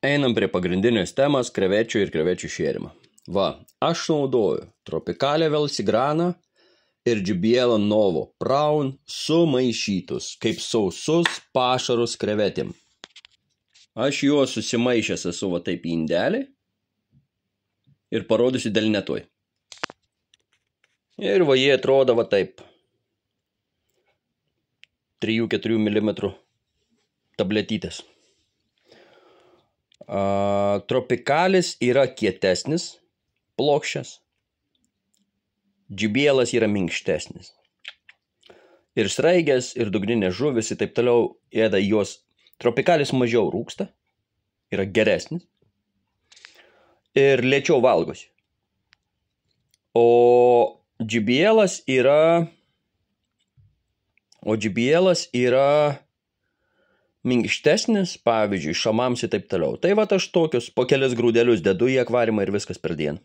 Einam prie pagrindinės temas krevečių ir krevečių šėrimą. Va, aš naudoju Tropicale Velsigrana ir JBL Novo Prawn sumaišytus kaip sausus pašarus krevetėm. Aš juos susimaišęs esu va taip į indelį ir parodysiu delnetoj. Ir va jie atrodo va taip. 3-4 mm tabletytės. Tropicalis yra kietesnis, plokščias. JBL'as yra minkštesnis. Ir sraigės, ir dugninės žuvis, ir taip toliau ėda juos. Tropicalis mažiau rūksta, yra geresnis. Ir lėčiau valgosi. O JBL'as yra minkštesnis, pavyzdžiui, šamams ir taip toliau. Tai va aš tokius po kelis grūdelius dedu į akvariumą ir viskas per dieną.